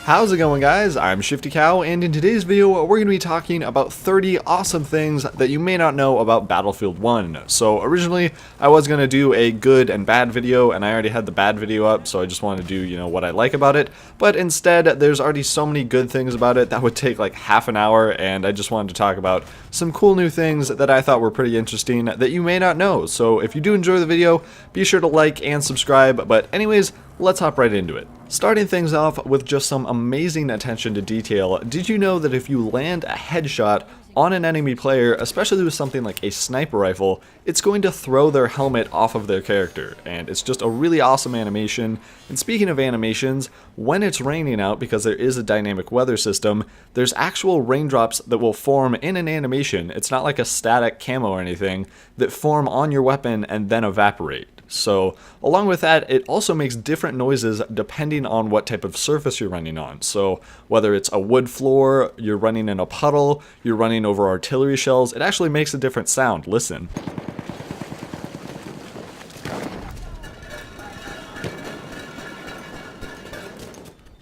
How's it going, guys? I'm Shifty Cow, and in today's video we're going to be talking about 30 awesome things that you may not know about Battlefield 1. So originally I was going to do a good and bad video, and I already had the bad video up, so I just wanted to do, what I like about it. But instead, there's already so many good things about it that would take like half an hour, and I just wanted to talk about some cool new things that I thought were pretty interesting that you may not know. So if you do enjoy the video, be sure to like and subscribe. But anyways, let's hop right into it. Starting things off with just some amazing attention to detail, did you know that if you land a headshot on an enemy player, especially with something like a sniper rifle, it's going to throw their helmet off of their character, and it's just a really awesome animation. And speaking of animations, when it's raining out, because there is a dynamic weather system, there's actual raindrops that will form in an animation. It's not like a static camo or anything, that form on your weapon and then evaporate. So along with that, it also makes different noises depending on what type of surface you're running on. So whether it's a wood floor, you're running in a puddle, you're running over artillery shells, it actually makes a different sound. Listen.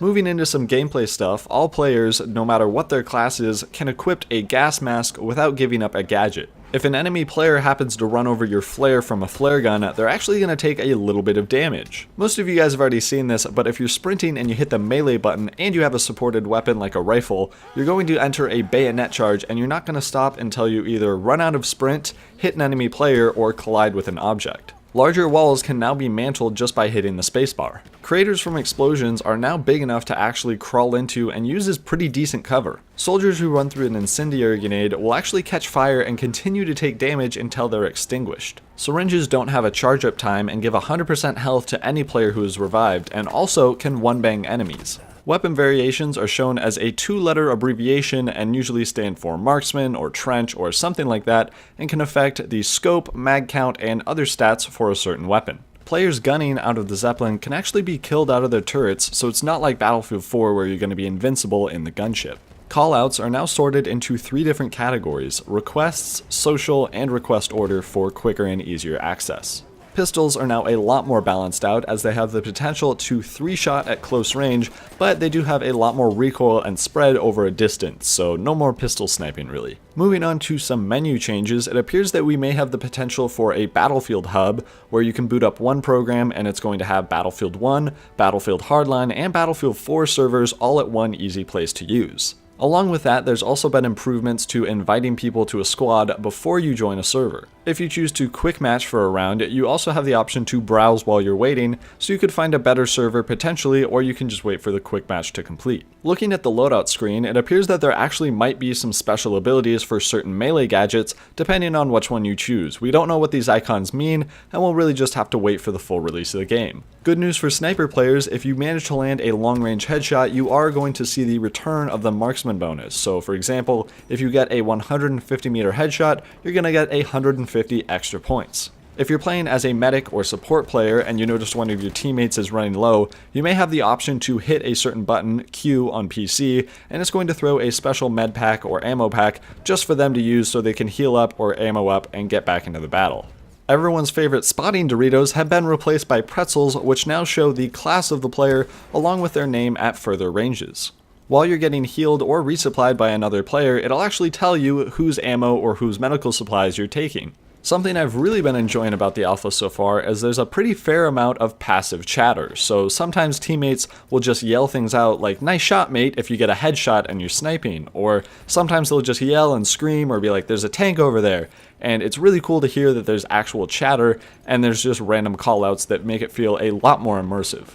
Moving into some gameplay stuff, all players, no matter what their class is, can equip a gas mask without giving up a gadget. If an enemy player happens to run over your flare from a flare gun, they're actually going to take a little bit of damage. Most of you guys have already seen this, but if you're sprinting and you hit the melee button and you have a supported weapon like a rifle, you're going to enter a bayonet charge, and you're not going to stop until you either run out of sprint, hit an enemy player, or collide with an object. Larger walls can now be mantled just by hitting the spacebar. Craters from explosions are now big enough to actually crawl into and use as pretty decent cover. Soldiers who run through an incendiary grenade will actually catch fire and continue to take damage until they're extinguished. Syringes don't have a charge up time and give 100% health to any player who is revived, and also can one-bang enemies. Weapon variations are shown as a 2-letter abbreviation and usually stand for marksman or trench or something like that, and can affect the scope, mag count, and other stats for a certain weapon. Players gunning out of the Zeppelin can actually be killed out of their turrets, so it's not like Battlefield 4 where you're going to be invincible in the gunship. Callouts are now sorted into 3 different categories: requests, social, and request order for quicker and easier access. Pistols are now a lot more balanced out, as they have the potential to 3-shot at close range, but they do have a lot more recoil and spread over a distance, so no more pistol sniping really. Moving on to some menu changes, it appears that we may have the potential for a Battlefield hub, where you can boot up one program and it's going to have Battlefield 1, Battlefield Hardline, and Battlefield 4 servers all at one easy place to use. Along with that, there's also been improvements to inviting people to a squad before you join a server. If you choose to quick match for a round, you also have the option to browse while you're waiting, so you could find a better server potentially, or you can just wait for the quick match to complete. Looking at the loadout screen, it appears that there actually might be some special abilities for certain melee gadgets, depending on which one you choose. We don't know what these icons mean, and we'll really just have to wait for the full release of the game. Good news for sniper players: if you manage to land a long-range headshot, you are going to see the return of the marksman bonus. So for example, if you get a 150 meter headshot, you're going to get 150 extra points. If you're playing as a medic or support player and you notice one of your teammates is running low, you may have the option to hit a certain button, Q on PC, and it's going to throw a special med pack or ammo pack just for them to use so they can heal up or ammo up and get back into the battle. Everyone's favorite spotting Doritos have been replaced by Pretzels, which now show the class of the player along with their name at further ranges. While you're getting healed or resupplied by another player, it'll actually tell you whose ammo or whose medical supplies you're taking. Something I've really been enjoying about the alpha so far is there's a pretty fair amount of passive chatter. So sometimes teammates will just yell things out like, "Nice shot, mate," if you get a headshot and you're sniping. Or sometimes they'll just yell and scream or be like, "There's a tank over there." And it's really cool to hear that there's actual chatter and there's just random callouts that make it feel a lot more immersive.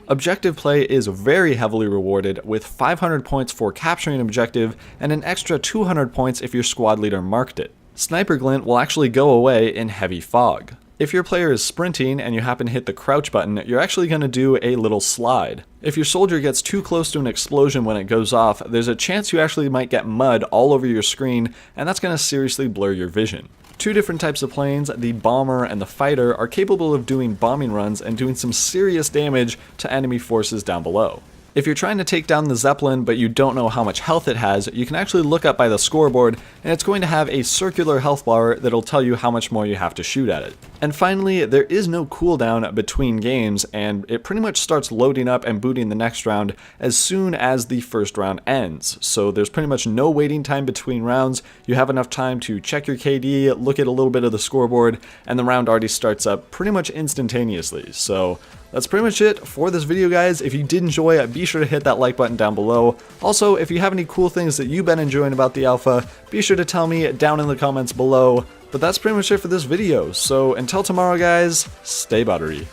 Objective play is very heavily rewarded, with 500 points for capturing an objective and an extra 200 points if your squad leader marked it. Sniper glint will actually go away in heavy fog. If your player is sprinting and you happen to hit the crouch button, you're actually going to do a little slide. If your soldier gets too close to an explosion when it goes off, there's a chance you actually might get mud all over your screen, and that's going to seriously blur your vision. 2 different types of planes, the bomber and the fighter, are capable of doing bombing runs and doing some serious damage to enemy forces down below. If you're trying to take down the Zeppelin but you don't know how much health it has, you can actually look up by the scoreboard, and it's going to have a circular health bar that'll tell you how much more you have to shoot at it. And finally, there is no cooldown between games, and it pretty much starts loading up and booting the next round as soon as the first round ends. So there's pretty much no waiting time between rounds. You have enough time to check your KD, look at a little bit of the scoreboard, and the round already starts up pretty much instantaneously. So that's pretty much it for this video, guys. If you did enjoy it, be sure to hit that like button down below. Also, if you have any cool things that you've been enjoying about the alpha, be sure to tell me down in the comments below. But that's pretty much it for this video. So until tomorrow, guys, stay buttery.